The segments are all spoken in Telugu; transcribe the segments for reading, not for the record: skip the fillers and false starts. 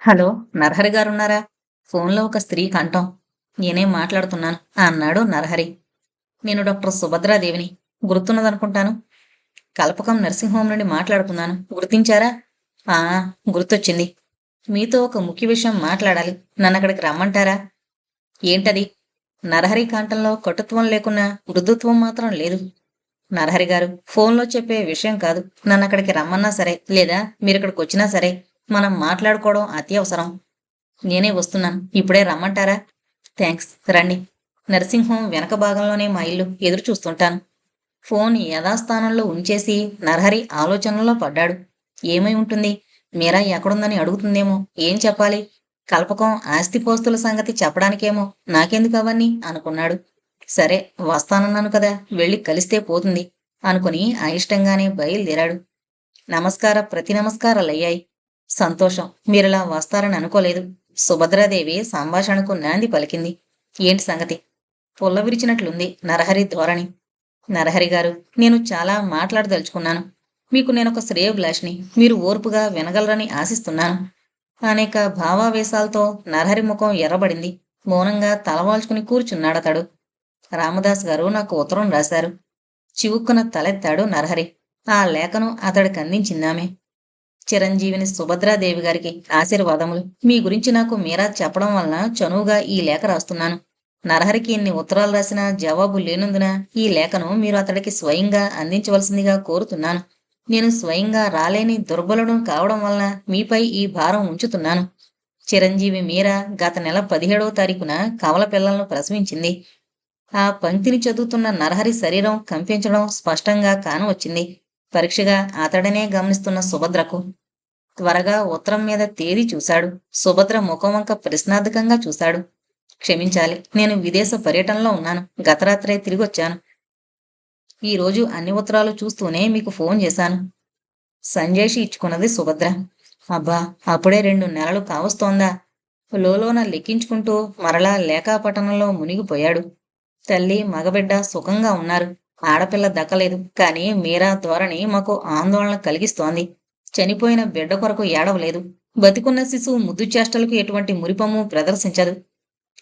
హలో, నరహరి గారున్నారా? ఫోన్లో ఒక స్త్రీ కంఠం. నేనేం మాట్లాడుతున్నాను అన్నాడు నరహరి. నేను డాక్టర్ సుభద్రాదేవిని. గుర్తున్నదనుకుంటాను. కల్పకం నర్సింగ్ హోమ్ నుండి మాట్లాడుతున్నాను. గుర్తించారా? ఆ, గుర్తొచ్చింది. మీతో ఒక ముఖ్య విషయం మాట్లాడాలి. నన్ను అక్కడికి రమ్మంటారా? ఏంటది? నరహరి కంఠంలో కటుత్వం లేకున్నా మృదుత్వం మాత్రం లేదు. నరహరి గారు, ఫోన్లో చెప్పే విషయం కాదు. నన్ను అక్కడికి రమ్మన్నా సరే, లేదా మీరిక్కడికి వచ్చినా సరే, మనం మాట్లాడుకోవడం అత్యవసరం. నేనే వస్తున్నాను. ఇప్పుడే రమ్మంటారా? థ్యాంక్స్, రండి. నర్సింగ్ హోమ్ వెనక భాగంలోనే మా ఇల్లు. ఎదురు చూస్తుంటాను. ఫోన్ యథాస్థానంలో ఉంచేసి నరహరి ఆలోచనలో పడ్డాడు. ఏమై ఉంటుంది? మీరా ఎక్కడుందని అడుగుతుందేమో. ఏం చెప్పాలి? కల్పకం ఆస్తిపోస్తుల సంగతి చెప్పడానికేమో. నాకెందుకు అవన్నీ అనుకున్నాడు. సరే, వస్తానన్నాను కదా, వెళ్ళి కలిస్తే పోతుంది అనుకుని అయిష్టంగానే బయలుదేరాడు. ప్రతి నమస్కారాలయ్యాయి. సంతోషం, మీరిలా వస్తారని అనుకోలేదు. సుభద్రాదేవి సంభాషణకు నాంది పలికింది. ఏంటి సంగతి? పుల్ల విరిచినట్లుంది నరహరి ధోరణి. నరహరి గారు, నేను చాలా మాట్లాడదలుచుకున్నాను. మీకు నేనొక శ్రేయోభిలాషిని. మీరు ఓర్పుగా వినగలరని ఆశిస్తున్నాను. అనేక భావావేశాలతో నరహరి ముఖం ఎర్రబడింది. మౌనంగా తలవాల్చుకుని కూర్చున్నాడతడు. రామదాస్ గారు నాకు ఉత్తరం రాశారు. చివుక్కున తలెత్తాడు నరహరి. ఆ లేఖను అతడికి అందించిందామె. చిరంజీవిని సుభద్రాదేవి గారికి ఆశీర్వాదములు. మీ గురించి నాకు మీరా చెప్పడం వలన చనువుగా ఈ లేఖ రాస్తున్నాను. నరహరికి ఇన్ని ఉత్తరాలు రాసినా జవాబు లేనందున ఈ లేఖను మీరు అతడికి స్వయంగా అందించవలసిందిగా కోరుతున్నాను. నేను స్వయంగా రాలేని దుర్బలుడు కావడం వలన మీపై ఈ భారం ఉంచుతున్నాను. చిరంజీవి మీరా గత నెల 17వ తారీఖున కవల పిల్లలను ప్రసవించింది. ఆ పంక్తిని చదువుతున్న నరహరి శరీరం కంపించడం స్పష్టంగా కానవచ్చింది. పరీక్షగా అతడనే గమనిస్తున్న సుభద్రకు. త్వరగా ఉత్తరం మీద తేదీ చూశాడు. సుభద్ర ముఖం వంక ప్రశ్నార్థకంగా చూశాడు. క్షమించాలి, నేను విదేశ పర్యటనలో ఉన్నాను. గతరాత్రే తిరిగొచ్చాను. ఈరోజు అన్ని ఉత్తరాలు చూస్తూనే మీకు ఫోన్ చేశాను. సంజేషి ఇచ్చుకున్నది సుభద్ర. అబ్బా, అప్పుడే 2 నెలలు కావస్తోందా? లోలోన లెక్కించుకుంటూ మరలా లేఖాపఠనంలో మునిగిపోయాడు. తల్లి మగబిడ్డ సుఖంగా ఉన్నారు. ఆడపిల్ల దక్కలేదు. కాని మీరా ధోరణి మాకు ఆందోళన కలిగిస్తోంది. చనిపోయిన బిడ్డ కొరకు ఏడవలేదు. బతికున్న శిశువు ముద్దు చేష్టలకు ఎటువంటి మురిపము ప్రదర్శించదు.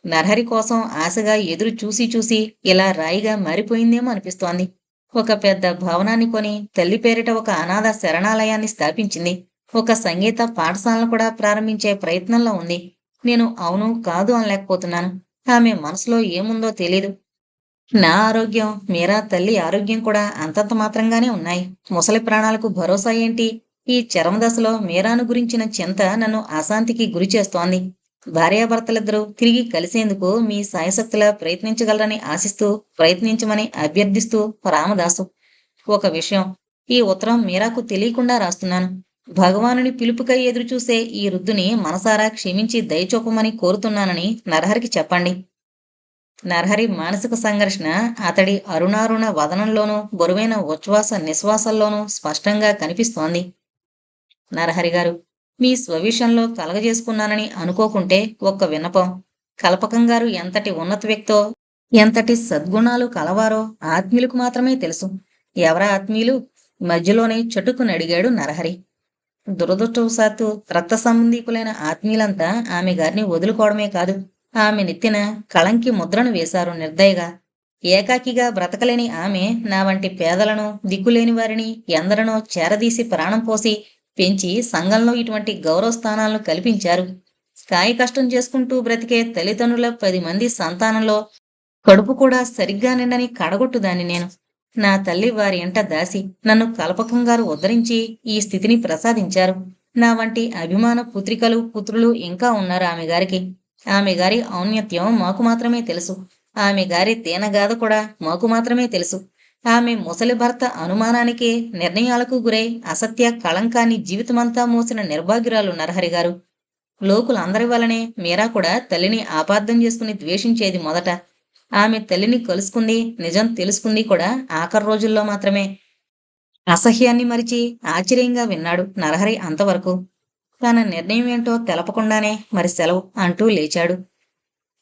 నరహరి కోసం ఆశగా ఎదురు చూసి చూసి ఇలా రాయిగా మారిపోయిందేమో అనిపిస్తోంది. ఒక పెద్ద భవనాన్ని కొని తల్లి పేరిట ఒక అనాథ శరణాలయాన్ని స్థాపించింది. ఒక సంగీత పాఠశాలను కూడా ప్రారంభించే ప్రయత్నంలో ఉంది. నేను అవును కాదు అనలేకపోతున్నాను. ఆమె మనసులో ఏముందో తెలీదు. నా ఆరోగ్యం, మీరా తల్లి ఆరోగ్యం కూడా అంతంత మాత్రంగానే ఉన్నాయి. ముసలి ప్రాణాలకు భరోసా ఏంటి? ఈ చరమదశలో మీరాను గురించిన చింత నన్ను అశాంతికి గురి చేస్తోంది. భార్యాభర్తలిద్దరూ తిరిగి కలిసేందుకు మీ సాయశక్తులా ప్రయత్నించగలరని ఆశిస్తూ, ప్రయత్నించమని అభ్యర్థిస్తూ రామదాసు. ఒక విషయం, ఈ ఉత్తరం మీరాకు తెలియకుండా రాస్తున్నాను. భగవానుని పిలుపుకై ఎదురుచూసే ఈ వృద్ధుని మనసారా క్షమించి దయచూపమని కోరుతున్నానని నరహరికి చెప్పండి. నరహరి మానసిక సంఘర్షణ అతడి అరుణారుణ వదనంలోనూ, బరువైన ఉచ్ఛ్వాస నిశ్వాసల్లోనూ స్పష్టంగా కనిపిస్తోంది. నరహరి గారు, మీ స్వవిషయంలో కలగజేసుకున్నానని అనుకోకుంటే ఒక్క విన్నపం. కల్పకం గారు ఎంతటి ఉన్నత వ్యక్తో, ఎంతటి సద్గుణాలు కలవారో ఆత్మీయులకు మాత్రమే తెలుసు. ఎవరా ఆత్మీయులు? మధ్యలోనే చటుక్కున అడిగాడు నరహరి. దురదృష్టవశాత్తు రక్త సంబంధీకులైన ఆత్మీయులంతా ఆమె గారిని వదులుకోవడమే కాదు, ఆమె నెత్తిన కళంకి ముద్రను వేశారు నిర్దయగా. ఏకాకిగా బ్రతకలేని ఆమె నా వంటి పేదలను, దిక్కులేని వారిని ఎందరనో చేరదీసి ప్రాణం పోసి పెంచి సంఘంలో ఇటువంటి గౌరవ స్థానాలను కల్పించారు. కాయ కష్టం చేసుకుంటూ బ్రతికే తల్లిదండ్రుల 10 మంది సంతానంలో కడుపు కూడా సరిగ్గా నిండని కడగొట్టుదాన్ని నేను. నా తల్లి వారి ఎంట దాసి నన్ను కల్పకం గారు ఉద్ధరించి ఈ స్థితిని ప్రసాదించారు. నా వంటి అభిమాన పుత్రికలు, పుత్రులు ఇంకా ఉన్నారు ఆమె గారికి. ఆమె గారి ఔన్నత్యం మాకు మాత్రమే తెలుసు. ఆమె గారి దీనగాథ కూడా మాకు మాత్రమే తెలుసు. ఆమె ముసలి భర్త అనుమానానికి, నిర్ణయాలకు గురై అసత్య కళంకాన్ని జీవితమంతా మోసిన నిర్భాగ్యురాలు నరహరి గారు. లోకులందరి వలనే మీరా కూడా తల్లిని ఆపార్థం చేసుకుని ద్వేషించేది మొదట. ఆమె తల్లిని కలుసుకుంది, నిజం తెలుసుకుంది కూడా ఆఖరి రోజుల్లో మాత్రమే. అసహ్యాన్ని మరిచి ఆశ్చర్యంగా విన్నాడు నరహరి అంతవరకు. తన నిర్ణయం ఏంటో తెలపకుండానే మరి సెలవు అంటూ లేచాడు.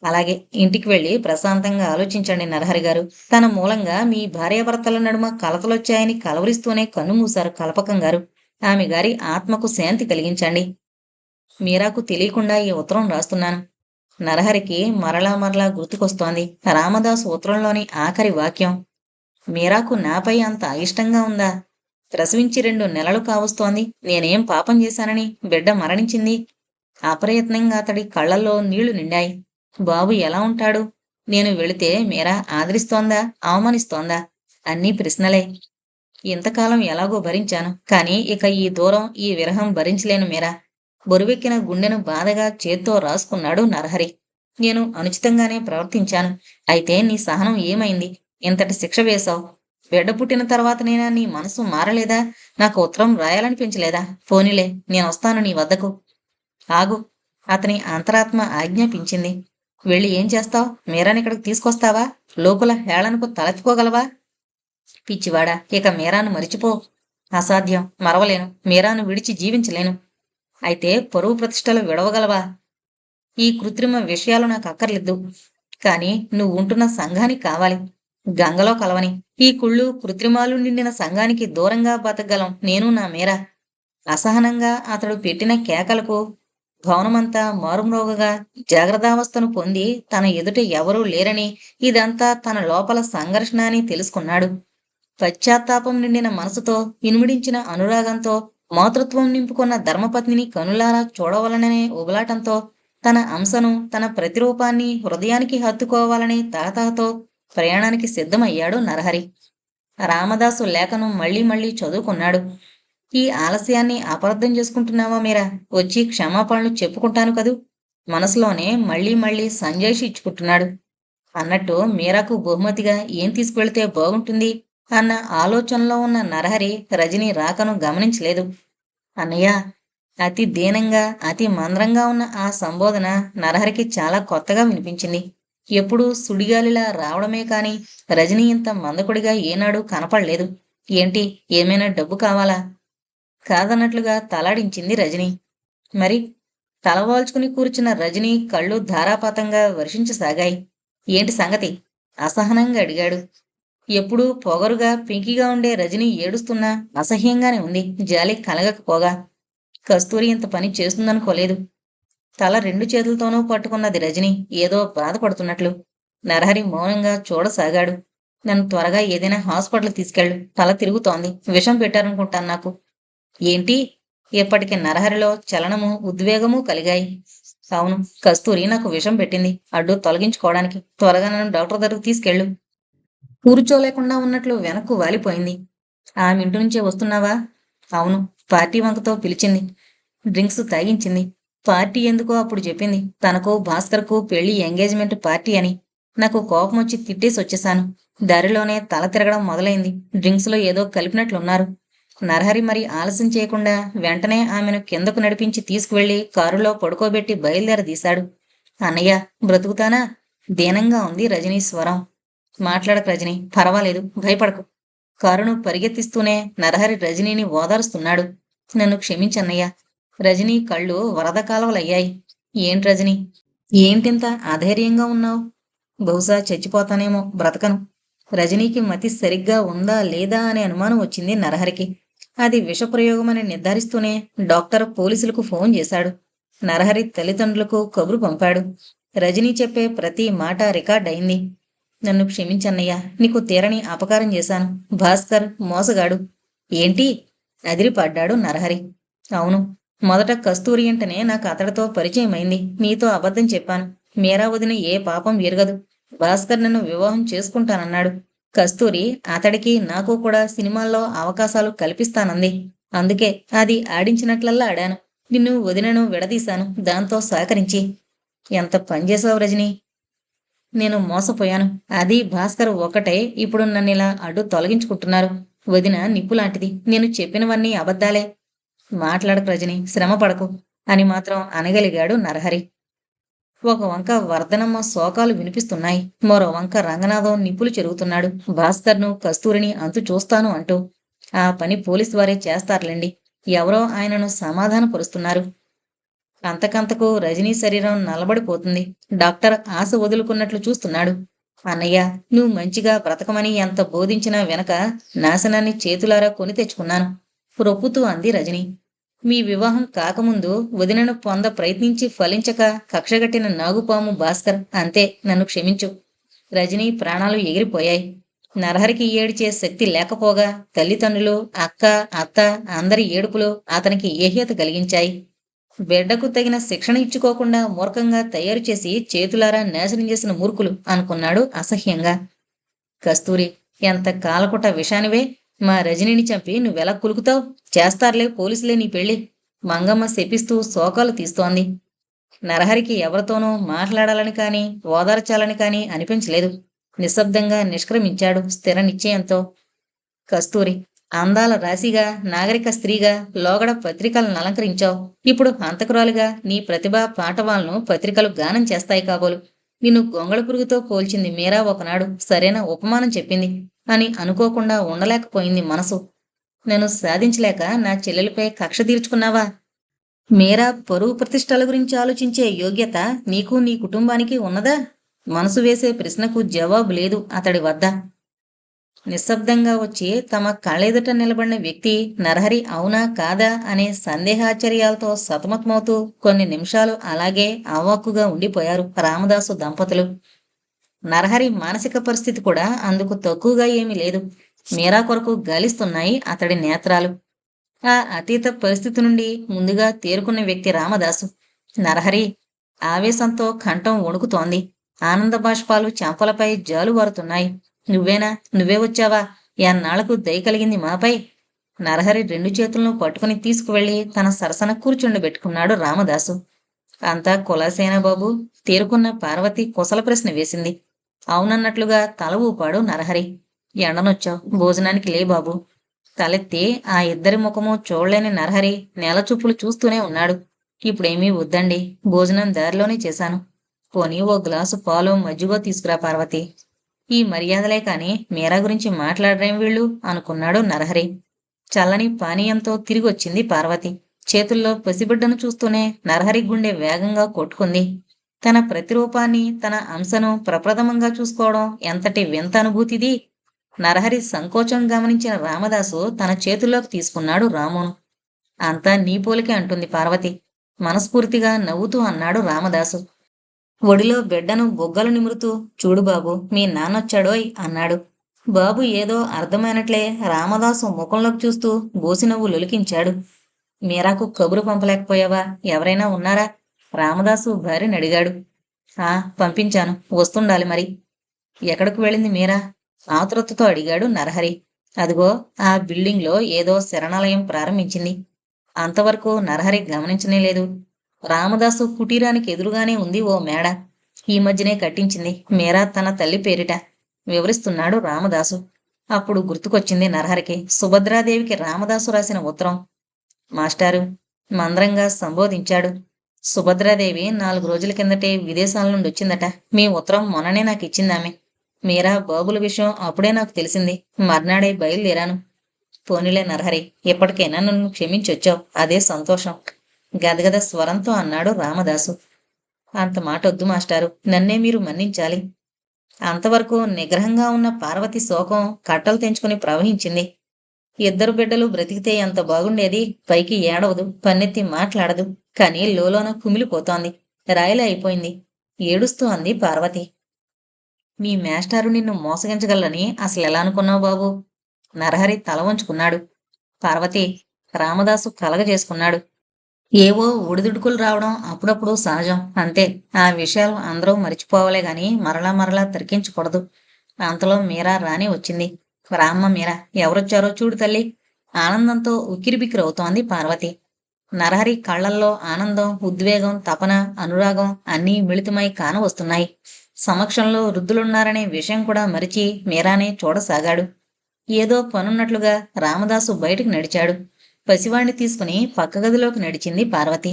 అలాగే, ఇంటికి వెళ్ళి ప్రశాంతంగా ఆలోచించండి నరహరి గారు. తన మూలంగా మీ భార్యాభర్తల నడుమ కలతలొచ్చాయని కలవరిస్తూనే కన్నుమూశారు కల్పకం గారు. ఆమె గారి ఆత్మకు శాంతి కలిగించండి. మీరాకు తెలియకుండా ఈ ఉత్తరం రాస్తున్నాను. నరహరికి మరలా మరలా గుర్తుకొస్తోంది రామదాసు ఉత్తరంలోని ఆఖరి వాక్యం. మీరాకు నాపై అంత అయిష్టంగా ఉందా? ప్రసవించి 2 నెలలు కావస్తోంది. నేనేం పాపం చేశానని బిడ్డ మరణించింది? అప్రయత్నంగా అతడి కళ్ళల్లో నీళ్లు నిండాయి. బాబు ఎలా ఉంటాడు? నేను వెళితే మీరా ఆదరిస్తోందా, అవమానిస్తోందా? అన్నీ ప్రశ్నలే. ఇంతకాలం ఎలాగో భరించాను. కానీ ఇక ఈ దూరం, ఈ విరహం భరించలేను మీరా. బరువెక్కిన గుండెను బాధగా చేత్తో రాసుకున్నాడు నరహరి. నేను అనుచితంగానే ప్రవర్తించాను. అయితే నీ సహనం ఏమైంది? ఇంతటి శిక్ష వేశావు. బిడ్డ పుట్టిన తర్వాతనైనా నీ మనసు మారలేదా? నాకు ఉత్తరం రాయాలనిపించలేదా? పోనీలే, నేనొస్తాను నీ వద్దకు. ఆగు. అతని అంతరాత్మ ఆజ్ఞాపించింది. వెళ్ళి ఏం చేస్తావ్? మీరానిక్కడికి తీసుకొస్తావా? లోకుల హేళనకు తలెత్తుకోగలవా? పిచ్చివాడా, ఇక మీరాను మరిచిపో. అసాధ్యం, మరవలేను. మీరాను విడిచి జీవించలేను. అయితే పరువు ప్రతిష్టలు విడవగలవా? ఈ కృత్రిమ విషయాలు నాకు అక్కర్లేదు. కాని నువ్వు ఉంటున్న సంఘానికి కావాలి. గంగలో కలవని. ఈ కుళ్ళు కృత్రిమాలు నిండిన సంఘానికి దూరంగా బతకగలం నేను, నా మీరా. అసహనంగా అతడు పెట్టిన కేకలకు భవనమంతా మారుమ్రోగగా జాగ్రత్తావస్థను పొంది తన ఎదుట ఎవరూ లేరని, ఇదంతా తన లోపల సంఘర్షణ అని తెలుసుకున్నాడు. పశ్చాత్తాపం నిండిన మనసుతో, ఇనుమిడించిన అనురాగంతో, మాతృత్వం నింపుకున్న ధర్మపత్నిని కనులారా చూడవలననే ఉబలాటంతో, తన అంశను, తన ప్రతిరూపాన్ని హృదయానికి హత్తుకోవాలనే తహతహతో ప్రయాణానికి సిద్ధమయ్యాడు నరహరి. రామదాసు లేఖను మళ్లీ మళ్లీ చదువుకున్నాడు. ఈ ఆలస్యాన్ని అపార్థం చేసుకుంటున్నావా మీరా? వచ్చి క్షమాపణలు చెప్పుకుంటాను కదూ. మనసులోనే మళ్లీ మళ్లీ సంజాయిషి ఇచ్చుకుంటున్నాడు. అన్నట్టు మీరాకు బహుమతిగా ఏం తీసుకువెళితే బాగుంటుంది అన్న ఆలోచనలో ఉన్న నరహరి రజని రాకను గమనించలేదు. అన్నయ్య. అతి దీనంగా, అతి మంద్రంగా ఉన్న ఆ సంబోధన నరహరికి చాలా కొత్తగా వినిపించింది. ఎప్పుడూ సుడిగాలిలా రావడమే కాని రజని ఇంత మందకొడిగా ఏనాడూ కనపడలేదు. ఏంటి, ఏమైనా డబ్బు కావాలా? కాదన్నట్లుగా తలాడించింది రజని. మరి? తలవాల్చుకుని కూర్చున్న రజని కళ్ళు ధారాపాతంగా వర్షించసాగాయి. ఏంటి సంగతి? అసహనంగా అడిగాడు. ఎప్పుడూ పొగరుగా, పెంకిగా ఉండే రజని ఏడుస్తున్నా అసహ్యంగానే ఉంది. జాలి కలగకపోగా. కస్తూరి ఇంత పని చేస్తుందనుకోలేదు. తల 2 చేతులతోనూ పట్టుకున్నది రజని, ఏదో బాధపడుతున్నట్లు. నరహరి మౌనంగా చూడసాగాడు. నన్ను త్వరగా ఏదైనా హాస్పిటల్ తీసుకెళ్ళు. తల తిరుగుతోంది. విషం పెట్టారనుకుంటాను నాకు. ఏంటి? ఇప్పటికి నరహరిలో చలనము, ఉద్వేగము కలిగాయి. అవును, కస్తూరి నాకు విషం పెట్టింది. అడ్డు తొలగించుకోవడానికి. త్వరగా నన్ను డాక్టర్ దగ్గరకు తీసుకెళ్ళు. కూర్చోలేకుండా ఉన్నట్లు వెనక్కు వాలిపోయింది. ఆమె ఇంటి నుంచే వస్తున్నావా? అవును. పార్టీ వంకతో పిలిచింది. డ్రింక్స్ తాగించింది. పార్టీ ఎందుకో అప్పుడు చెప్పింది. తనకు భాస్కర్కు పెళ్లి ఎంగేజ్మెంట్ పార్టీ అని. నాకు కోపం వచ్చి తిట్టేసి వచ్చేశాను. దారిలోనే తల తిరగడం మొదలైంది. డ్రింక్స్లో ఏదో కలిపినట్లున్నారు. నరహరి మరి ఆలస్యం చేయకుండా వెంటనే ఆమెను కిందకు నడిపించి తీసుకువెళ్లి కారులో పడుకోబెట్టి బయలుదేరదీశాడు. అన్నయ్య, బ్రతుకుతానా? దీనంగా ఉంది రజనీ స్వరం. మాట్లాడకు రజని, పర్వాలేదు, భయపడకు. కారును పరిగెత్తిస్తూనే నరహరి రజనీని ఓదారుస్తున్నాడు. నన్ను క్షమించన్నయ్యా. రజనీ కళ్ళు వరద కాలువలయ్యాయి. ఏంటి రజని, ఏంటింత అధైర్యంగా ఉన్నావు? బహుశా చచ్చిపోతానేమో, బ్రతకను. రజనీకి మతి సరిగ్గా ఉందా లేదా అనే అనుమానం వచ్చింది నరహరికి. అది విషప్రయోగమని నిర్ధారిస్తూనే డాక్టర్ పోలీసులకు ఫోన్ చేశాడు. నరహరి తల్లిదండ్రులకు కబురు పంపాడు. రజనీ చెప్పే ప్రతి మాట రికార్డ్ అయింది. నన్ను క్షమించన్నయ్యా, నీకు తీరని అపకారం చేశాను. భాస్కర్ మోసగాడు. ఏంటి? అదిరిపడ్డాడు నరహరి. అవును, మొదట కస్తూరి అంటేనే నాకు అతడితో పరిచయం అయింది. నీతో అబద్ధం చెప్పాను. మీరా వదిన ఏ పాపం ఎరగదు. భాస్కర్ నన్ను వివాహం చేసుకుంటానన్నాడు. కస్తూరి అతడికి నాకు కూడా సినిమాల్లో అవకాశాలు కల్పిస్తానంది. అందుకే అది ఆడించినట్లల్లా ఆడాను. నిన్ను వదినను విడదీశాను దాంతో సహకరించి. ఎంత పనిచేసావు రజనీ. నేను మోసపోయాను. అది భాస్కర్ ఒక్కటే ఇప్పుడు నన్నిలా అడ్డు తొలగించుకుంటున్నారు. వదిన నిప్పులాంటిది. నేను చెప్పినవన్నీ అబద్ధాలే. మాట్లాడకు రజని, శ్రమ పడకు అని మాత్రం అనగలిగాడు నరహరి. ఒక వంక వర్ధనమ్మ శోకాలు వినిపిస్తున్నాయి. మరో వంక రంగనాథం నిప్పులు చెరుగుతున్నాడు. భాస్కర్ను, కస్తూరిని అంతు చూస్తాను అంటూ. ఆ పని పోలీసు వారే చేస్తారులేండి. ఎవరో ఆయనను సమాధానపరుస్తున్నారు. అంతకంతకు రజనీ శరీరం నలబడిపోతుంది. డాక్టర్ ఆశ వదులుకున్నట్లు చూస్తున్నాడు. అన్నయ్య, నువ్వు మంచిగా బ్రతకమని ఎంత బోధించినా వెనక నాశనాన్ని చేతులారా కొని తెచ్చుకున్నాను. రొప్పుతూ అంది రజని. మీ వివాహం కాకముందు వదినను ప్రయత్నించి ఫలించక కక్షగట్టిన నాగుపాము భాస్కర్. అంతే, నన్ను క్షమించు. రజనీ ప్రాణాలు ఎగిరిపోయాయి. నరహరికి ఏడిచే శక్తి లేకపోగా తల్లిదండ్రులు, అక్క, అత్త అందరి ఏడుపులు అతనికి ఏహ్యత కలిగించాయి. బిడ్డకు తగిన శిక్షణ ఇచ్చుకోకుండా మూర్ఖంగా తయారు చేసి చేతులారా నాశనం చేసిన మూర్ఖులు అనుకున్నాడు అసహ్యంగా. కస్తూరి, ఎంత కాలకుట విషానివే. మా రజనిని చంపి నువ్వెలా కులుకుతావు? చేస్తారులే పోలీసులే నీ పెళ్లి. మంగమ్మ శపిస్తూ శోకాలు తీస్తోంది. నరహరికి ఎవరితోనూ మాట్లాడాలని కాని ఓదార్చాలని కాని అనిపించలేదు. నిశ్శబ్దంగా నిష్క్రమించాడు స్థిర నిశ్చయంతో. కస్తూరి, అందాల రాశిగా, నాగరిక స్త్రీగా లోగడ పత్రికలను అలంకరించావు. ఇప్పుడు హంతకురాలుగా నీ ప్రతిభా పాఠవాలను పత్రికలు గానం చేస్తాయి కాబోలు. నిన్ను గొంగళ పురుగుతో పోల్చింది మీరా ఒకనాడు. సరైన ఉపమానం చెప్పింది అని అనుకోకుండా ఉండలేకపోయింది మనసు. నేను సాధించలేక నా చెల్లెలపై కక్ష తీర్చుకున్నావా? మీరా పరువు ప్రతిష్టల గురించి ఆలోచించే యోగ్యత నీకు నీ కుటుంబానికి ఉన్నదా? మనసు వేసే ప్రశ్నకు జవాబు లేదు అతడి వద్ద. నిశ్శబ్దంగా వచ్చి తమ కళ్ళెదుట నిలబడిన వ్యక్తి నరహరి అవునా కాదా అనే సందేహాచర్యాలతో సతమతమవుతూ కొన్ని నిమిషాలు అలాగే అవాక్కుగా ఉండిపోయారు రామదాసు దంపతులు. నరహరి మానసిక పరిస్థితి కూడా అందుకు తక్కువగా ఏమీ లేదు. మీరా కొరకు గాలిస్తున్నాయి అతడి నేత్రాలు. ఆ అతీత పరిస్థితి నుండి ముందుగా తేరుకున్న వ్యక్తి రామదాసు. నరహరి ఆవేశంతో కంఠం వణుకుతోంది. ఆనంద బాష్పాలు చెంపలపై జాలువారుతున్నాయి. నువ్వేనా? నువ్వే వచ్చావా? ఎన్నాళ్లకు దయ కలిగింది మాపై? నరహరి రెండు చేతులను పట్టుకుని తీసుకువెళ్లి తన సరసన కూర్చుండబెట్టుకున్నాడు రామదాసు. అంతా కులాసేనా బాబు? తేరుకున్న పార్వతి కుశల ప్రశ్న వేసింది. అవునన్నట్లుగా తల ఊపాడు నరహరి. ఎండనొచ్చావు, భోజనానికి లే బాబు. తలెత్తి ఆ ఇద్దరి ముఖము చూడలేని నరహరి నేలచూపులు చూస్తూనే ఉన్నాడు. ఇప్పుడేమీ వద్దండి, భోజనం దారిలోనే చేశాను. పోనీ ఓ గ్లాసు పాలు మజ్జిగో తీసుకురా పార్వతి. ఈ మర్యాదలే కాని మీరా గురించి మాట్లాడరేం వీళ్ళు అనుకున్నాడు నరహరి. చల్లని పానీయంతో తిరిగొచ్చింది పార్వతి. చేతుల్లో పసిబిడ్డను చూస్తూనే నరహరి గుండె వేగంగా కొట్టుకుంది. తన ప్రతిరూపాన్ని, తన అంశను ప్రప్రథమంగా చూసుకోవడం ఎంతటి వింత అనుభూతిది. నరహరి సంకోచం గమనించిన రామదాసు తన చేతుల్లోకి తీసుకున్నాడు రామును. అంతా నీ పోలికే అంటుంది పార్వతి. మనస్ఫూర్తిగా నవ్వుతూ అన్నాడు రామదాసు. ఒడిలో బిడ్డను బొగ్గలు నిమురుతూ, చూడు బాబు, మీ నాన్నొచ్చాడోయ్ అన్నాడు. బాబు ఏదో అర్థమైనట్లే రామదాసు ముఖంలోకి చూస్తూ బోసినవ్వు లొలికించాడు. మీరాకు కబురు పంపలేకపోయావా? ఎవరైనా ఉన్నారా? రామదాసు భార్యని అడిగాడు. ఆ, పంపించాను, వస్తుండాలి మరి. ఎక్కడికి వెళ్ళింది మీరా? ఆతృతతో అడిగాడు నరహరి. అదిగో ఆ బిల్డింగ్లో ఏదో శరణాలయం ప్రారంభించింది. అంతవరకు నరహరి గమనించనే లేదు. రామదాసు కుటీరానికి ఎదురుగానే ఉంది ఓ మేడ. ఈ మధ్యనే కట్టించింది, మీరా తన తల్లి పేరిట వివరిస్తున్నాడు రామదాసు. అప్పుడు గుర్తుకొచ్చింది నరహరికి సుభద్రాదేవికి రామదాసు రాసిన ఉత్తరం. మాస్టారు మంద్రంగా సంబోధించాడు. సుభద్రాదేవి 4 రోజుల కిందటే విదేశాల నుండి వచ్చిందట. మీ ఉత్తరం మొన్ననే నాకు ఇచ్చిందామె. మీరా బాబుల విషయం అప్పుడే నాకు తెలిసింది. మర్నాడే బయలుదేరాను. పోనీలే నరహరి, ఎప్పటికైనా నన్ను క్షమించొచ్చావు, అదే సంతోషం. గదగద స్వరంతో అన్నాడు రామదాసు. అంత మాట వద్దు మాస్టారు, నన్నే మీరు మన్నించాలి. అంతవరకు నిగ్రహంగా ఉన్న పార్వతి శోకం కట్టలు తెంచుకుని ప్రవహించింది. ఇద్దరు బిడ్డలు బ్రతికితే ఎంత బాగుండేది. పైకి ఏడవదు, పన్నెత్తి మాట్లాడదు, కానీ లోలోన కుమిలిపోతోంది. రాయిలా అయిపోయింది. ఏడుస్తూ అంది పార్వతి. మీ మేస్టారు నిన్ను మోసగించగలని అసలెలా అనుకున్నావు బాబు? నరహరి తల వంచుకున్నాడు. పార్వతి, రామదాసు కలగజేసుకున్నాడు. ఏవో ఒడిదుడుకులు రావడం అప్పుడప్పుడు సహజం, అంతే. ఆ విషయాలు అందరూ మరిచిపోవాలే గాని మరలా మరలా తరికించకూడదు. అంతలో మీరా రాని వచ్చింది. రామ్మ మీరా, ఎవరొచ్చారో చూడు తల్లి. ఆనందంతో ఉక్కిరిబిక్కిరవుతోంది పార్వతి. నరహరి కళ్లల్లో ఆనందం, ఉద్వేగం, తపన, అనురాగం అన్నీ మిళితమై కానవస్తున్నాయి. సమక్షంలో వృద్ధులున్నారనే విషయం కూడా మరిచి మీరానే చూడసాగాడు. ఏదో పనున్నట్లుగా రామదాసు బయటికి నడిచాడు. పసివాణ్ణి తీసుకుని పక్క గదిలోకి నడిచింది పార్వతి.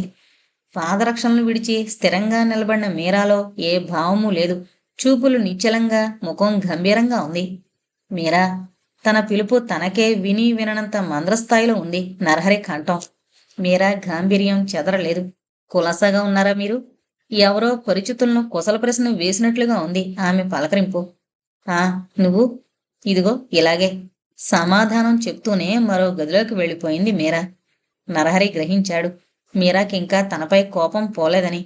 పాదరక్షలను విడిచి స్థిరంగా నిలబడిన మీరాలో ఏ భావమూ లేదు. చూపులు నిశ్చలంగా, ముఖం గంభీరంగా ఉంది. మీరా, తన పిలుపు తనకే విని విననంత మంద్రస్థాయిలో ఉంది నరహరి కంఠం. మీరా గాంభీర్యం చెదరలేదు. కులాసాగా ఉన్నారా మీరు? ఎవరో పరిచితులను కుశల ప్రశ్న వేసినట్లుగా ఉంది ఆమె పలకరింపు. ఆ, నువ్వు? ఇదిగో ఇలాగే సమాధానం చెప్తూనే మరో గదిలోకి వెళ్ళిపోయింది మీరా. నరహరి గ్రహించాడు మీరాకింకా తనపై కోపం పోలేదని.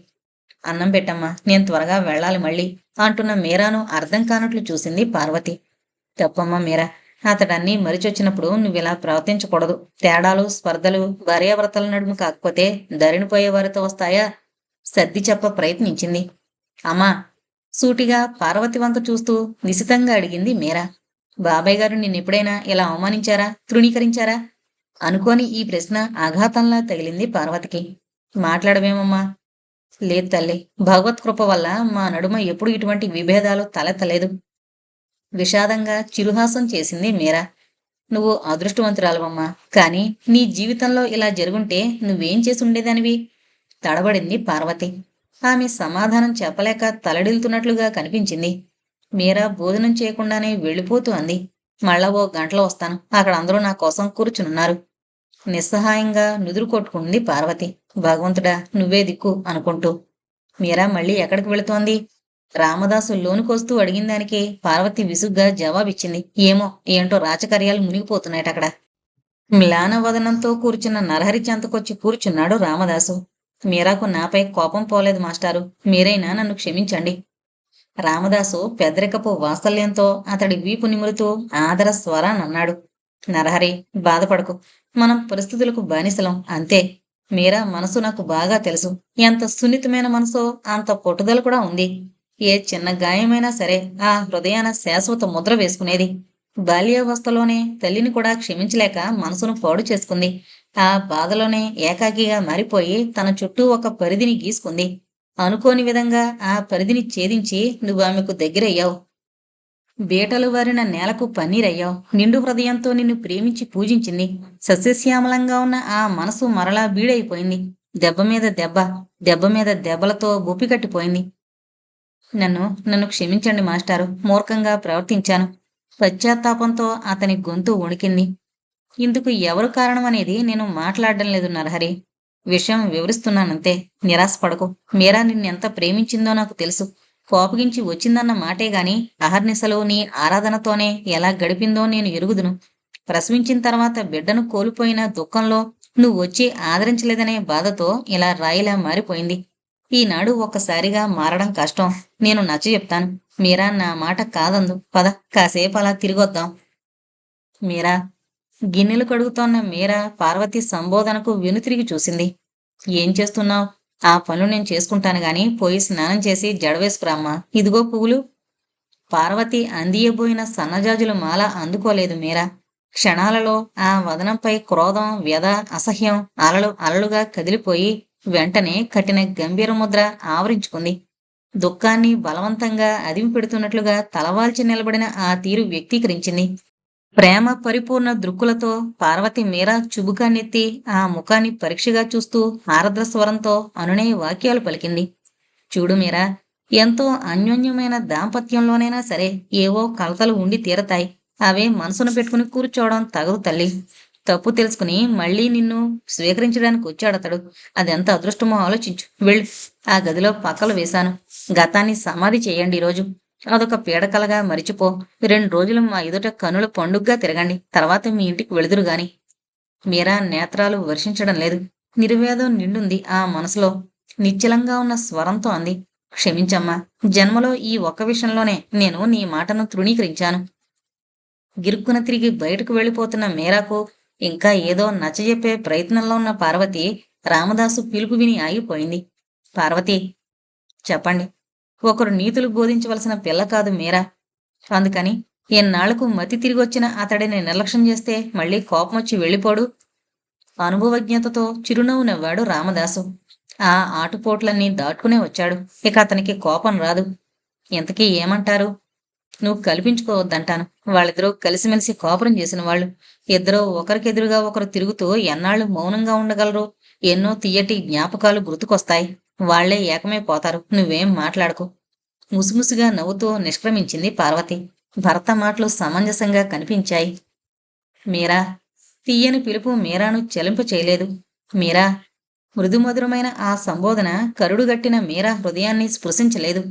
అన్నం పెట్టమ్మా, నేను త్వరగా వెళ్ళాలి మళ్ళీ అంటున్న మీరాను అర్థం కానట్లు చూసింది పార్వతి. తప్పమ్మా మీరా, అతడన్నీ మరిచొచ్చినప్పుడు నువ్విలా ప్రవర్తించకూడదు. తేడాలు స్పర్ధలు భార్యాభర్తల నడుము కాకపోతే ధరినిపోయే వారితో వస్తాయా? సర్ది చెప్ప ప్రయత్నించింది. అమ్మా, సూటిగా పార్వతి వంక చూస్తూ నిశితంగా అడిగింది మీరా. బాబాయ్ గారు నిన్నెప్పుడైనా ఇలా అవమానించారా, తృణీకరించారా? అనుకోని ఈ ప్రశ్న ఆఘాతంలా తగిలింది పార్వతికి. మాట్లాడవేమమ్మా? లేదు తల్లి, భగవత్ కృప వల్ల మా నడుమ ఎప్పుడు ఇటువంటి విభేదాలు తలెత్తలేదు. విషాదంగా చిరుహాసం చేసింది మీరా. నువ్వు అదృష్టవంతురాలవమ్మా, కాని నీ జీవితంలో ఇలా జరుగుంటే నువ్వేం చేసి ఉండేదానివి? తడబడింది పార్వతి. ఆమె సమాధానం చెప్పలేక తలడిల్తున్నట్లుగా కనిపించింది. మీరా భోజనం చేయకుండానే వెళ్ళిపోతూ అంది. మళ్ళా ఓ గంటలో వస్తాను, అక్కడ అందరూ నా కోసం కూర్చునున్నారు. నిస్సహాయంగా నుదురు కొట్టుకుంది పార్వతి. భగవంతుడా, నువ్వే దిక్కు అనుకుంటూ. మీరా మళ్ళీ ఎక్కడికి వెళుతోంది? రామదాసు లోనుకొస్తూ అడిగిన దానికి పార్వతి విసుగ్గా జవాబిచ్చింది. ఏమో, ఏంటో రాచకార్యాలు మునిగిపోతున్నాయట అక్కడ. మ్లానవదనంతో కూర్చున్న నరహరి చెంతకొచ్చి కూర్చున్నాడు రామదాసు. మీరాకు నాపై కోపం పోలేదు మాస్టారు, మీరైనా నన్ను క్షమించండి. రామదాసు పెద్దరికపు వాత్సల్యంతో అతడి వీపు నిమురుతూ ఆదర స్వరానన్నాడు. నరహరి, బాధపడకు, మనం పరిస్థితులకు బానిసలం అంతే. మీరా మనసు నాకు బాగా తెలుసు. ఎంత సున్నితమైన మనసో అంత పట్టుదల కూడా ఉంది. ఏ చిన్న గాయమైనా సరే ఆ హృదయాన శాశ్వత ముద్ర వేసుకునేది. బాల్యావస్థలోనే తల్లిని కూడా క్షమించలేక మనసును పాడు చేసుకుంది. ఆ బాధలోనే ఏకాకిగా మారిపోయి తన చుట్టూ ఒక పరిధిని గీసుకుంది. అనుకోని విధంగా ఆ పరిధిని ఛేదించి నువ్వు ఆమెకు దగ్గరయ్యావు. బీటలు వారిన నేలకు పన్నీరయ్యావు. నిండు హృదయంతో నిన్ను ప్రేమించి పూజించింది. సస్యశ్యామలంగా ఉన్న ఆ మనసు మరలా బీడైపోయింది. దెబ్బ మీద దెబ్బ, దెబ్బ మీద దెబ్బలతో బుప్పికట్టిపోయింది. నన్ను నన్ను క్షమించండి మాస్టారు, మూర్ఖంగా ప్రవర్తించాను. పశ్చాత్తాపంతో అతని గొంతు వణికింది. ఇందుకు ఎవరు కారణమనేది నేను మాట్లాడడం లేదు నరహరి. విషయం వివరిస్తున్నానంతే. నిరాశపడకు. మీరా నిన్నెంత ప్రేమించిందో నాకు తెలుసు. కోపగించి వచ్చిందన్న మాటే గాని అహర్నిశలు నీ ఆరాధనతోనే ఎలా గడిపిందో నేను ఎరుగుదును. ప్రసవించిన తర్వాత బిడ్డను కోల్పోయిన దుఃఖంలో నువ్వు వచ్చి ఆదరించలేదనే బాధతో ఇలా రాయిలా మారిపోయింది. ఈనాడు ఒక్కసారిగా మారడం కష్టం. నేను నచ్చజెప్తాను. మీరా నా మాట కాదందు. పద, కాసేపు అలా తిరిగొద్దాం. మీరా, గిన్నెలు కడుగుతోన్న మీరా పార్వతి సంబోధనకు వెనుతిరిగి చూసింది. ఏం చేస్తున్నావు? ఆ పనులు నేను చేసుకుంటాను గాని పోయి స్నానం చేసి జడవేసుకురామ్మా. ఇదిగో పువ్వులు. పార్వతి అందియబోయిన సన్నజాజుల మాల అందుకోలేదు మీరా. క్షణాలలో ఆ వదనంపై క్రోధం, వ్యధ, అసహ్యం అలలు అలలుగా కదిలిపోయి వెంటనే కఠిన గంభీర ముద్ర ఆవరించుకుంది. దుఃఖాన్ని బలవంతంగా అదిమిపెడుతున్నట్లుగా తలవాల్చి నిలబడిన ఆ తీరు వ్యక్తీకరించింది. ప్రేమ పరిపూర్ణ దృక్కులతో పార్వతి మీరా చుబుకాన్నెత్తి ఆ ముఖాన్ని పరీక్షగా చూస్తూ ఆర్ద్ర స్వరంతో అనునయ వాక్యాలు పలికింది. చూడు మీరా, ఎంతో అన్యోన్యమైన దాంపత్యంలోనైనా సరే ఏవో కలతలు ఉండి తీరతాయి. అవే మనసును పెట్టుకుని కూర్చోవడం తగదు తల్లి. తప్పు తెలుసుకుని మళ్ళీ నిన్ను స్వీకరించడానికి వచ్చాడతడు. అదెంత అదృష్టమో ఆలోచించు. వెళ్ళు. ఆ గదిలో పక్కలు వేశాను. గతాన్ని సమాధి చేయండి ఈరోజు. అదొక పీడకలగా మరిచిపో. 2 రోజులు మా ఎదుట కనుల పండుగ్గా తిరగండి. తర్వాత మీ ఇంటికి వెళుదురు గాని. మీరా నేత్రాలు వర్షించడం లేదు. నిర్వేదం నిండుంది ఆ మనసులో. నిశ్చలంగా ఉన్న స్వరంతో అంది. క్షమించమ్మా, జన్మలో ఈ ఒక్క విషయంలోనే నేను నీ మాటను తృణీకరించాను. గిరుక్కున తిరిగి బయటకు వెళ్ళిపోతున్న మీరాకు ఇంకా ఏదో నచ్చజెప్పే ప్రయత్నంలో ఉన్న పార్వతి రామదాసు పిలుపు విని ఆగిపోయింది. పార్వతి, చెప్పండి. ఒకరు నీతులు బోధించవలసిన పిల్ల కాదు మీరా. అందుకని ఎన్నాళ్లకు మతి తిరిగొచ్చిన అతడిని నిర్లక్ష్యం చేస్తే మళ్ళీ కోపమొచ్చి వెళ్ళిపోడు. అనుభవజ్ఞతతో చిరునవ్వు నవ్వాడు రామదాసు. ఆ ఆటుపోట్లన్నీ దాటుకునే వచ్చాడు. ఇక అతనికి కోపం రాదు. ఇంతకీ ఏమంటారు? నువ్వు కల్పించుకోవద్దంటాను. వాళ్ళిద్దరూ కలిసిమెలిసి కాపురం చేసిన వాళ్ళు. ఇద్దరూ ఒకరికెదురుగా ఒకరు తిరుగుతూ ఎన్నాళ్ళు మౌనంగా ఉండగలరు? ఎన్నో తీయటి జ్ఞాపకాలు గుర్తుకొస్తాయి. వాళ్లే ఏకమైపోతారు. నువ్వేం మాట్లాడకు. ముసిముసిగా నవ్వుతూ నిష్క్రమించింది పార్వతి. భర్త మాటలు సమంజసంగా కనిపించాయి. మీరా, తీయని పిలుపు మీరాను చెలింప చేయలేదు. మీరా, మృదుమధురమైన ఆ సంబోధన కరుడుగట్టిన మీరా హృదయాన్ని స్పృశించలేదు.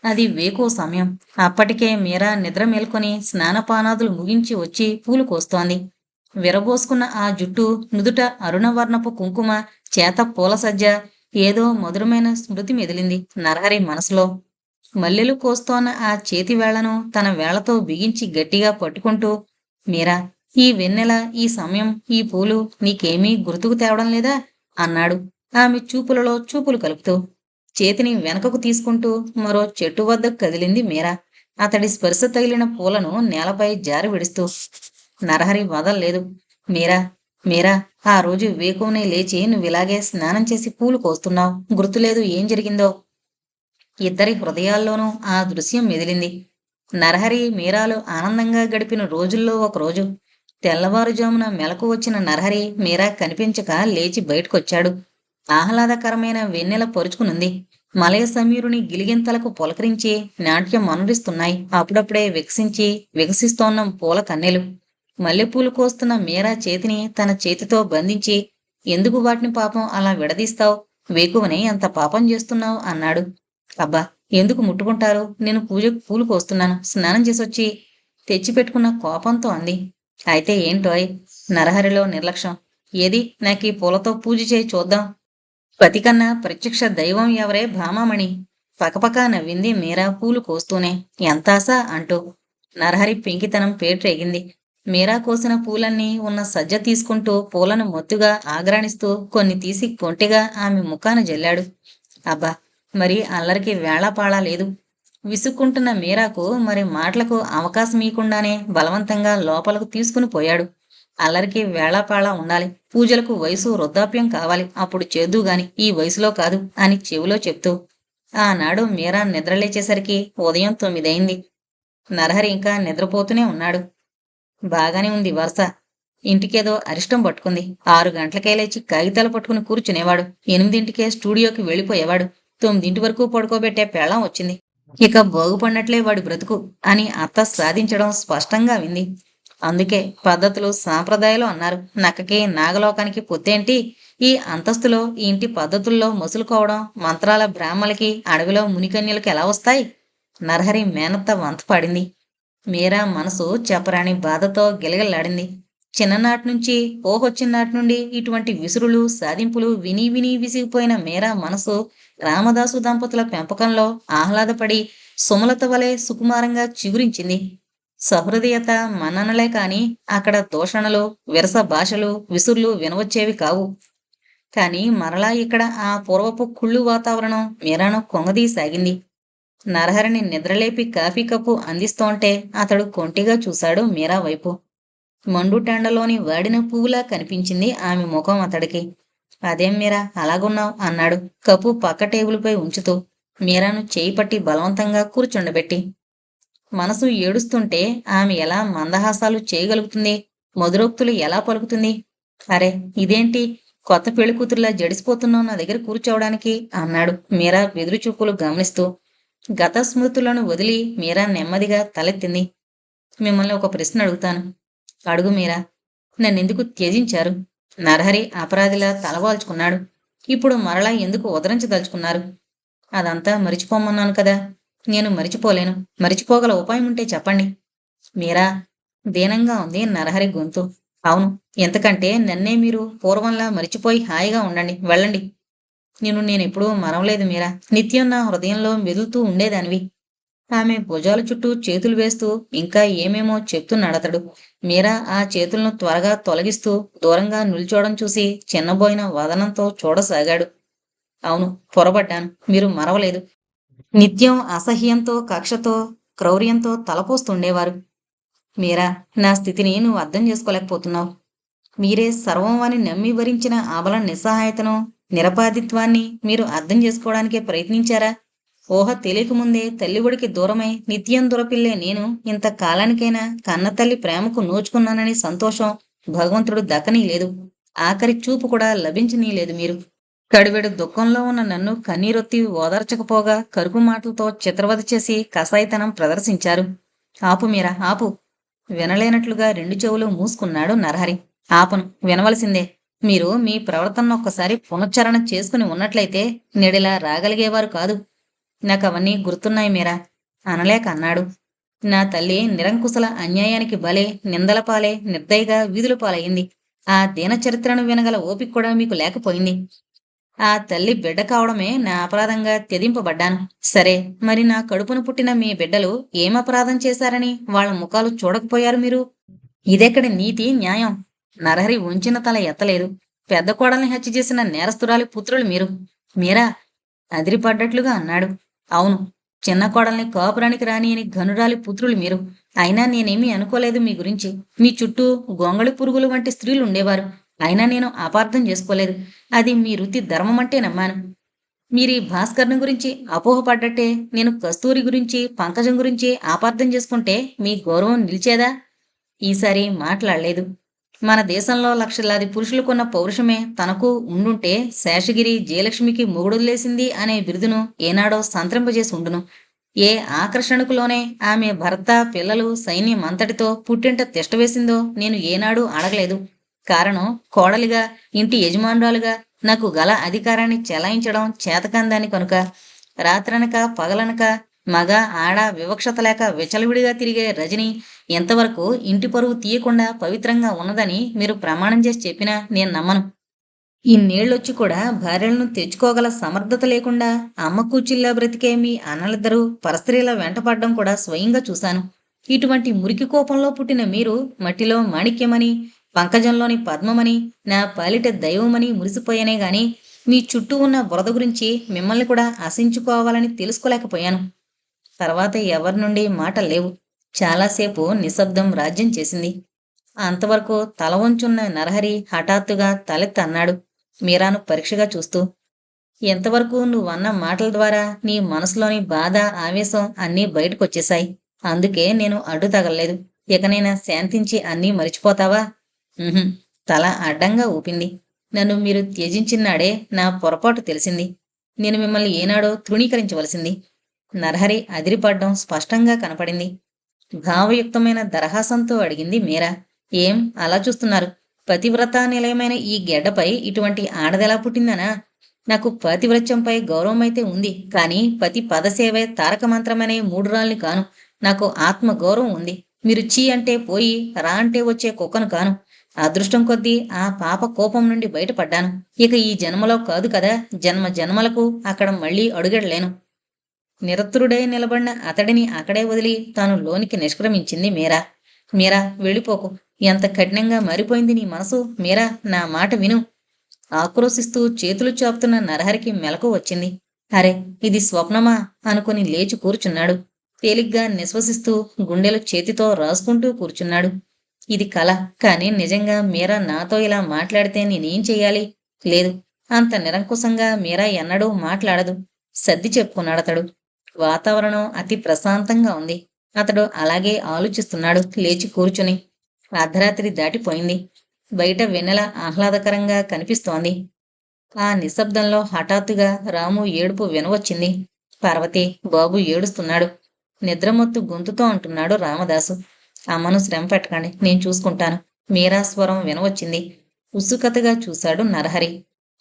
అది వేకువ సమయం. అప్పటికే మీరా నిద్ర మేల్కొని స్నానపానాదులు ముగించి వచ్చి పూలు కోస్తోంది. విరబోసుకున్న ఆ జుట్టు, నుదుట అరుణవర్ణపు కుంకుమ, చేత పూల సజ్జ, ఏదో మధురమైన స్మృతి మెదిలింది నరహరి మనసులో. మల్లెలు కోస్తోన్న ఆ చేతి వేళ్లను తన వేళ్లతో బిగించి గట్టిగా పట్టుకుంటూ, మీరా, ఈ వెన్నెల, ఈ సమయం, ఈ పూలు నీకేమీ గుర్తుకు తేవడం లేదా అన్నాడు ఆమె చూపులలో చూపులు కలుపుతూ. చేతిని వెనకకు తీసుకుంటూ మరో చెట్టు వద్దకు కదిలింది మీరా, అతడి స్పర్శ తగిలిన పూలను నేలపై జారి విడుస్తూ. నరహరి వదల్లేదు. మీరా, మీరా, ఆ రోజు వేకువనే లేచి నువ్విలాగే స్నానం చేసి పూలు కోస్తున్నావు, గుర్తులేదు ఏం జరిగిందో. ఇద్దరి హృదయాల్లోనూ ఆ దృశ్యం మెదిలింది. నరహరి మీరాలు ఆనందంగా గడిపిన రోజుల్లో ఒకరోజు. తెల్లవారుజామున మెలకు వచ్చిన నరహరి మీరా కనిపించక లేచి బయటకొచ్చాడు. ఆహ్లాదకరమైన వెన్నెల పరుచుకునుంది. మలయ సమీరుని గిలిగింతలకు పులకరించి నాట్యం మనరిస్తున్నాయి అప్పుడప్పుడే వికసిస్తోన్న పూల కన్నెలు. మల్లెపూలు కోస్తున్న మీరా చేతిని తన చేతితో బంధించి, ఎందుకు వాటిని పాపం అలా విడదీస్తావు, వేకువనే అంత పాపం చేస్తున్నావు అన్నాడు. అబ్బా, ఎందుకు ముట్టుకుంటారు, నేను పూజకు పూలు కోస్తున్నాను, స్నానం చేసొచ్చి తెచ్చిపెట్టుకున్న కోపంతో అంది. అయితే ఏంటోయ్ నరహరిలో నిర్లక్ష్యం. ఏది నాకీ పూలతో పూజ చేయి చూద్దాం. పతికన్నా ప్రత్యక్ష దైవం ఎవరే భామామణి. పకపక నవ్వింది మీరా పూలు కోస్తూనే. ఎంతాస అంటూ. నరహరి పెంకితనం పేట్రేగింది. మీరా కోసిన పూలన్నీ ఉన్న సజ్జ తీసుకుంటూ పూలను మొత్తుగా ఆగ్రాణిస్తూ కొన్ని తీసి కొంటిగా ఆమె ముఖాన జల్లాడు. అబ్బా, మరి అల్లరికి వేళాపాళా లేదు. విసుక్కుంటున్న మీరాకు మరి మాటలకు అవకాశమీయకుండానే బలవంతంగా లోపలకు తీసుకుని పోయాడు. అల్లరికి వేళాపాళా ఉండాలి, పూజలకు వయసు వృద్ధాప్యం కావాలి, అప్పుడు చేద్దుగాని, ఈ వయసులో కాదు అని చెవిలో చెప్తూ. ఆనాడు మీరా నిద్రలేచేసరికి ఉదయం 9 అయింది. నరహరి ఇంకా నిద్రపోతూనే ఉన్నాడు. బాగానే ఉంది వరుస. ఇంటికేదో అరిష్టం పట్టుకుంది. 6 గంటలకే లేచి కాగితాలు పట్టుకుని కూర్చునేవాడు. 8ంటికే స్టూడియోకి వెళ్ళిపోయేవాడు. 9 వరకు పడుకోబెట్టే పెళ్ళాం వచ్చింది. ఇక బాగుపడినట్లే వాడి బ్రతుకు అని అత్త సాధించడం స్పష్టంగా వింది. అందుకే పద్ధతులు సాంప్రదాయాలు అన్నారు. నక్కకి నాగలోకానికి పొత్తేంటి? ఈ అంతస్తులో ఈ ఇంటి పద్ధతుల్లో మసులుకోవడం మంత్రాల బ్రాహ్మలకి అడవిలో మునికన్యలకి ఎలా వస్తాయి? నరహరి మేనత్త వంత పాడింది. మీరా మనసు చెప్పరాని బాధతో గిలగిల్లాడింది. చిన్ననాటి నుంచి ఓహొచ్చినాటి నుండి ఇటువంటి విసురులు సాధింపులు విని విని విసిగిపోయిన మీరా మనసు రామదాసు దంపతుల పెంపకంలో ఆహ్లాదపడి సుమలత వలె సుకుమారంగా చిగురించింది. సహృదయత మన్ననలే కాని అక్కడ దూషణలు, విరస భాషలు, విసుర్లు వినవచ్చేవి కావు. కాని మరలా ఇక్కడ ఆ పూర్వపు కుళ్ళు వాతావరణం మీరాను కొంగదీసాగింది. నరహరిని నిద్రలేపి కాఫీ కప్పు అందిస్తోంటే అతడు కొంటిగా చూశాడు మీరా వైపు. మండుటెండలోని వాడిన పువ్వులా కనిపించింది ఆమె ముఖం అతడికి. అదేం మీరా అలాగున్నావు అన్నాడు కప్పు పక్క టేబుల్పై ఉంచుతూ, మీరాను చేయి పట్టి బలవంతంగా కూర్చుండబెట్టి. మనసు ఏడుస్తుంటే ఆమె ఎలా మందహాసాలు చేయగలుగుతుంది, మధురోక్తులు ఎలా పలుకుతుంది? అరే, ఇదేంటి కొత్త పెళ్లికూతురులా జడిసిపోతున్నావు నా దగ్గర కూర్చోవడానికి అన్నాడు మీరా బెదురు చూపులు గమనిస్తూ. గత స్మృతులను వదిలి మీరా నెమ్మదిగా తలెత్తింది. మిమ్మల్ని ఒక ప్రశ్న అడుగుతాను. అడుగు మీరా. నన్నెందుకు త్యజించారు? నరహరి అపరాధిలా తలవాల్చుకున్నాడు. ఇప్పుడు మరలా ఎందుకు ఉదరించదలుచుకున్నారు? అదంతా మరిచిపోమన్నాను కదా. నేను మరిచిపోలేను. మరిచిపోగల ఉపాయం ఉంటే చెప్పండి. మీరా, దీనంగా ఉంది నరహరి గొంతు. అవును, ఎంతకంటే నన్నే మీరు పూర్వంలా మరిచిపోయి హాయిగా ఉండండి, వెళ్ళండి. నేనెప్పుడూ మరవలేదు మీరా, నిత్యం నా హృదయంలో మెదులుతూ ఉండేదానివి. ఆమె భుజాల చుట్టూ చేతులు వేస్తూ ఇంకా ఏమేమో చెప్తున్నాడతడు. మీరా ఆ చేతులను త్వరగా తొలగిస్తూ దూరంగా నిల్చోవడం చూసి చిన్నబోయిన వదనంతో చూడసాగాడు. అవును, పొరబడ్డాను. మీరు మరవలేదు. నిత్యం అసహ్యంతో, కక్షతో, క్రౌర్యంతో తలపోస్తుండేవారు. మీరా, నా స్థితిని నువ్వు అర్థం చేసుకోలేకపోతున్నావు. మీరే సర్వం అని నమ్మి వరించిన ఆబల నిస్సహాయతను, నిరపాదిత్వాన్ని మీరు అర్థం చేసుకోవడానికే ప్రయత్నించారా? ఊహ తెలియకముందే తల్లిఒడికి దూరమై నిత్యం దొరపిల్లే నేను ఇంత కాలానికైనా కన్నతల్లి ప్రేమకు నోచుకున్నానని సంతోషం భగవంతుడు దక్కనీ లేదు. ఆఖరి చూపు కూడా లభించనీలేదు మీరు. కడివెడు దుఃఖంలో ఉన్న నన్ను కన్నీరొత్తి ఓదార్చకపోగా కరుకు మాటలతో చిత్రవద చేసి కసాయితనం ప్రదర్శించారు. ఆపు మీరా, ఆపు. వినలేనట్లుగా 2 చెవులు మూసుకున్నాడు నరహరి. ఆపను, వినవలసిందే. మీరు మీ ప్రవర్తనను ఒక్కసారి పునశ్చరణ చేసుకుని ఉన్నట్లయితే నేడిలా రాగలిగేవారు కాదు. నాకవన్నీ గుర్తున్నాయి మీరా అనలేక అన్నాడు. నా తల్లి నిరంకుశల అన్యాయానికి బలే, నిందల పాలే, నిర్దయగా వీధుల పాలయ్యింది. ఆ దీన చరిత్రను వినగల ఓపిక కూడా మీకు లేకపోయింది. ఆ తల్లి బిడ్డ కావడమే నా అపరాధంగా త్యజింపబడ్డాను. సరే, మరి నా కడుపున పుట్టిన మీ బిడ్డలు ఏం అపరాధం చేశారని వాళ్ళ ముఖాలు చూడకపోయారు మీరు? ఇదెక్కడి నీతి, న్యాయం? నరహరి ఉంచిన తల ఎత్తలేదు. పెద్ద కోడల్ని హత్య చేసిన నేరస్తురాలి పుత్రులు మీరు. మీరా? అదిరిపడ్డట్లుగా అన్నాడు. అవును, చిన్న కోడల్ని కాపురానికి రాని అని ఘనురాలి పుత్రులు మీరు. అయినా నేనేమీ అనుకోలేదు మీ గురించి. మీ చుట్టూ గొంగళి పురుగులు వంటి స్త్రీలు ఉండేవారు. అయినా నేను అపార్థం చేసుకోలేదు. అది మీ వృత్తి ధర్మమంటే నమ్మాను. మీరీ భాస్కర్ని గురించి అపోహపడ్డట్టే నేను కస్తూరి గురించి, పంకజం గురించి అపార్థం చేసుకుంటే మీ గౌరవం నిలిచేదా? ఈసారి మాట్లాడలేదు. మన దేశంలో లక్షలాది పురుషులకున్న పౌరుషమే తనకు ఉండుంటే శేషగిరి జయలక్ష్మికి మొగుడొదిలేసింది అనే బిరుదును ఏనాడో సంతరింపజేసి ఉండును. ఏ ఆకర్షణకులోనే ఆమె భర్త, పిల్లలు, సైన్యం అంతటితో పుట్టింట తిష్టవేసిందో నేను ఏనాడూ అడగలేదు. కారణం, కోడలిగా, ఇంటి యజమానురాలుగా నాకు గల అధికారాన్ని చెలాయించడం చేతకందాని కనుక. రాత్రనక పగలనక మగ ఆడ వివక్షత లేక విచలవిడిగా తిరిగే రజని ఎంతవరకు ఇంటి పరువు తీయకుండా పవిత్రంగా ఉన్నదని మీరు ప్రమాణం చేసి చెప్పినా నేను నమ్మను. ఇన్నేళ్లొచ్చి కూడా భార్యలను తెచ్చుకోగల సమర్థత లేకుండా అమ్మ కూచిల్లా బ్రతికే మీ అన్నలిద్దరూ పరస్త్రీల వెంటపడ్డం కూడా స్వయంగా చూశాను. ఇటువంటి మురికి కోపంలో పుట్టిన మీరు మట్టిలో మాణిక్యమని, పంకజంలోని పద్మమని, నా పాలిట దైవమని మురిసిపోయానే గాని మీ చుట్టూ ఉన్న బురద గురించి మిమ్మల్ని కూడా ఆశించుకోవాలని తెలుసుకోలేకపోయాను. తర్వాత ఎవరి నుండి మాటలు లేవు. చాలాసేపు నిశ్శబ్దం రాజ్యం చేసింది. అంతవరకు తల వంచున్న నరహరి హఠాత్తుగా తలెత్తి అన్నాడు, మీరాను పరీక్షగా చూస్తూ. ఎంతవరకు నువ్వన్న మాటల ద్వారా నీ మనసులోని బాధ, ఆవేశం అన్నీ బయటకొచ్చేశాయి. అందుకే నేను అడ్డు తగలలేదు. ఇకనైనా శాంతించి అన్నీ మరిచిపోతావా? ఉహుం. తల అడ్డంగా ఊపింది. నన్ను మీరు త్యజించినాడే నా పొరపాటు తెలిసింది. నేను మిమ్మల్ని ఏనాడో తృణీకరించవలసింది. నరహరి అదిరిపడ్డం స్పష్టంగా కనపడింది. భావయుక్తమైన దరహాసంతో అడిగింది మీరా. ఏం అలా చూస్తున్నారు? పతివ్రతా నిలయమైన ఈ గెడ్డపై ఇటువంటి ఆడదెలా పుట్టిందనా? నాకు పతివ్రత్యంపై గౌరవమైతే ఉంది, కానీ పతి పదసేవే తారక మంత్రమనే మూఢురాల్ని కాను. నాకు ఆత్మ గౌరవం ఉంది. మీరు చీ అంటే పోయి, రా అంటే వచ్చే కుక్కను కాను. అదృష్టం కొద్దీ ఆ పాప కోపం నుండి బయటపడ్డాను. ఇక ఈ జన్మలో కాదు కదా, జన్మ జన్మలకు అక్కడ మళ్ళీ అడుగెడలేను. నిరతురుడై నిలబడిన అతడిని అక్కడే వదిలి తాను లోనికి నిష్క్రమించింది మీరా. మీరా, వెళ్ళిపోకు. ఎంత కఠినంగా మారిపోయింది నీ మనసు. మీరా, నా మాట విను. ఆక్రోశిస్తూ చేతులు చాపుతున్న నరహరికి మెలకు వచ్చింది. అరే, ఇది స్వప్నమా అనుకుని లేచి కూర్చున్నాడు. తేలిగ్గా నిశ్వసిస్తూ గుండెలు చేతితో రాసుకుంటూ కూర్చున్నాడు. ఇది కల, కానీ నిజంగా మీరా నాతో ఇలా మాట్లాడితే నేనేం చెయ్యాలి? లేదు, అంత నిరంకుశంగా మీరా ఎన్నడూ మాట్లాడదు. సర్ది చెప్పుకున్నాడతడు. వాతావరణం అతి ప్రశాంతంగా ఉంది. అతడు అలాగే ఆలోచిస్తున్నాడు లేచి కూర్చుని. అర్ధరాత్రి దాటిపోయింది. బయట వెన్నెల ఆహ్లాదకరంగా కనిపిస్తోంది. ఆ నిశ్శబ్దంలో హఠాత్తుగా రాము ఏడుపు వినవచ్చింది. పార్వతి, బాబు ఏడుస్తున్నాడు. నిద్రమొత్తు గొంతుతో అంటున్నాడు రామదాసు. అమ్మను శ్రమ పెట్టకండి, నేను చూసుకుంటాను. మీరా స్వరం వినవచ్చింది. ఉత్సుకతగా చూశాడు నరహరి.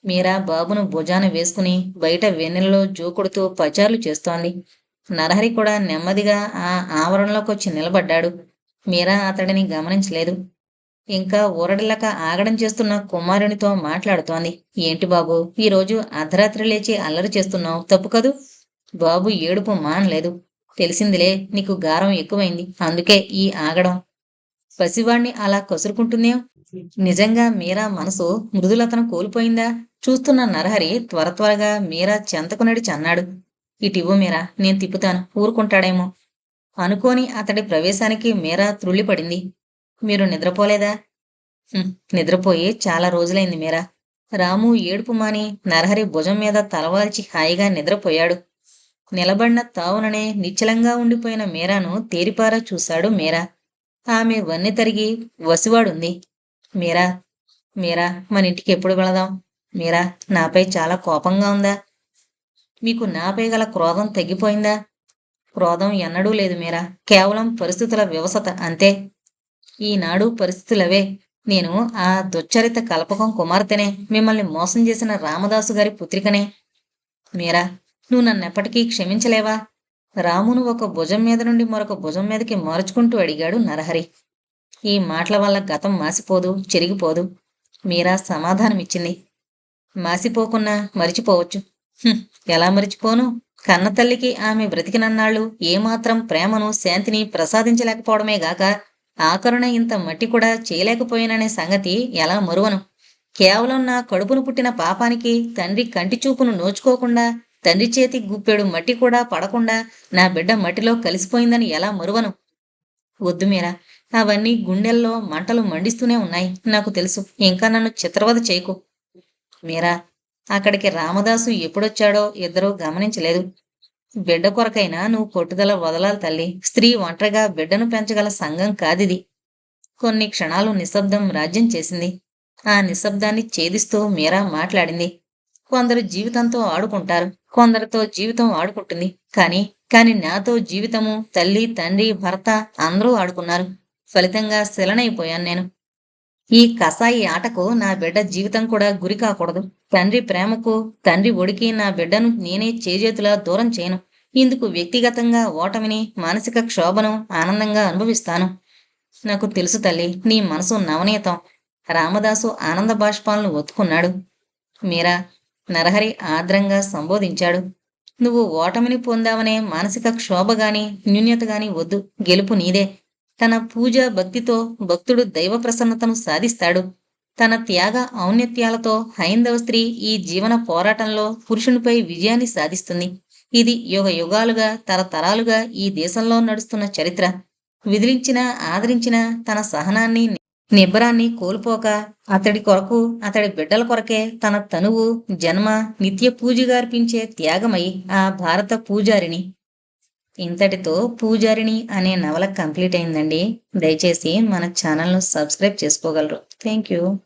మీరా బాబును భుజాన వేసుకుని బయట వెన్నెలలో జోకుడుతూ పచార్లు చేస్తోంది. నరహరి కూడా నెమ్మదిగా ఆ ఆవరణలోకొచ్చి నిలబడ్డాడు. మీరా అతడిని గమనించలేదు. ఇంకా ఊరడిల్లక ఆగడం చేస్తున్న కుమారునితో మాట్లాడుతోంది. ఏంటి బాబు, ఈరోజు అర్ధరాత్రి లేచి అల్లరి చేస్తున్నావు, తప్పు కదూ? బాబు ఏడుపు మానలేదు. తెలిసిందిలే, నీకు గారం ఎక్కువైంది, అందుకే ఈ ఆగడం. పసివాణ్ణి అలా కసురుకుంటుందేం? నిజంగా మీరా మనసు మృదులతను కోల్పోయిందా? చూస్తున్న నరహరి త్వర త్వరగా మీరా చెంతకు నడిచి అన్నాడు. ఇటివ్వు మీరా, నేను తిప్పుతాను, ఊరుకుంటాడేమో. అనుకోని అతడి ప్రవేశానికి మీరా త్రుళ్ళిపడింది. మీరు నిద్రపోలేదా? నిద్రపోయి చాలా రోజులైంది మీరా. రాము ఏడుపు మాని నరహరి భుజం మీద తలవాల్చి హాయిగా నిద్రపోయాడు. నిలబడిన తావుననే నిశ్చలంగా ఉండిపోయిన మీరాను తేరిపారా చూశాడు మీరా. ఆమె వన్నె తరిగి వసివాడుంది. మీరా, మీరా, మన ఇంటికి ఎప్పుడు వెళదాం? మీరా, నాపై చాలా కోపంగా ఉందా? మీకు నాపై గల క్రోధం తగ్గిపోయిందా? క్రోధం ఎన్నడూ లేదు మీరా, కేవలం పరిస్థితుల వివసత అంతే. ఈనాడు పరిస్థితులవే. నేను ఆ దుశ్చరిత కల్పకం కుమార్తెనే, మిమ్మల్ని మోసం చేసిన రామదాసు గారి పుత్రికనే. మీరా, నువ్వు నన్నెప్పటికీ క్షమించలేవా? రామును ఒక భుజం మీద నుండి మరొక భుజం మీదకి మార్చుకుంటూ అడిగాడు నరహరి. ఈ మాటల వల్ల గతం మాసిపోదు, చెరిగిపోదు. మీరా సమాధానమిచ్చింది. మాసిపోకున్నా మరిచిపోవచ్చు. "హుం, ఎలా మరిచిపోను? కన్నతల్లికి ఆమె బ్రతికినన్నాళ్ళు ఏమాత్రం ప్రేమను, శాంతిని ప్రసాదించలేకపోవడమే గాక ఆ కరుణ ఇంత మట్టి కూడా చేయలేకపోయాననే సంగతి ఎలా మరువను? కేవలం నా కడుపును పుట్టిన పాపానికి తండ్రి కంటి చూపును నోచుకోకుండా, తండ్రి చేతి గుప్పెడు మట్టి కూడా పడకుండా నా బిడ్డ మట్టిలో కలిసిపోయిందని ఎలా మరువను? వద్దు మీరా, అవన్నీ గుండెల్లో మంటలు మండిస్తూనే ఉన్నాయి. నాకు తెలుసు. ఇంకా నన్ను చిత్రవద చేయకు. మీరా, అక్కడికి రామదాసు ఎప్పుడొచ్చాడో ఇద్దరూ గమనించలేదు. బిడ్డ కొరకైనా నువ్వు పట్టుదల వదలాలి తల్లి. స్త్రీ ఒంటరిగా బిడ్డను పెంచగల సంఘం కాదిది. కొన్ని క్షణాలు నిశ్శబ్దం రాజ్యం చేసింది. ఆ నిశ్శబ్దాన్ని ఛేదిస్తూ మీరా మాట్లాడింది. కొందరు జీవితంతో ఆడుకుంటారు, కొందరితో జీవితం ఆడుకుంటుంది. కాని నాతో జీవితము, తల్లి, తండ్రి, భర్త అందరూ ఆడుకున్నారు. ఫలితంగా శిలనైపోయాను నేను. ఈ కసాయి ఆటకు నా బిడ్డ జీవితం కూడా గురి కాకూడదు. తండ్రి ప్రేమకు, తండ్రి ఒడికి నా బిడ్డను నేనే చేజేతులా దూరం చేయను. ఇందుకు వ్యక్తిగతంగా ఓటమిని, మానసిక క్షోభను ఆనందంగా అనుభవిస్తాను. నాకు తెలుసు తల్లి, నీ మనసు నవనీతం. రామదాసు ఆనంద బాష్పాలను ఒత్తుకున్నాడు. మీరా, నరహరి ఆర్ద్రంగా సంబోధించాడు. నువ్వు ఓటమిని పొందావనే మానసిక క్షోభగాని, న్యూన్యతగాని వద్దు. గెలుపు నీదే. తన పూజ భక్తితో భక్తుడు దైవ ప్రసన్నతను సాధిస్తాడు. తన త్యాగ ఔన్నత్యాలతో హైందవ స్త్రీ ఈ జీవన పోరాటంలో పురుషునిపై విజయాన్ని సాధిస్తుంది. ఇది యుగ యుగాలుగా, తరతరాలుగా ఈ దేశంలో నడుస్తున్న చరిత్ర. విదిలించిన, ఆదరించిన తన సహనాన్ని, నిబ్బరాన్ని కోల్పోక అతడి కొరకు, అతడి బిడ్డల కొరకే తన తనువు, జన్మ నిత్య పూజగా అర్పించే త్యాగమై ఆ భారత పూజారిని. ఇంతటితో పూజారిణి అనే నవల కంప్లీట్ అయిందండి. దయచేసి మన ఛానల్ను సబ్స్క్రైబ్ చేసుకోగలరు. Thank you.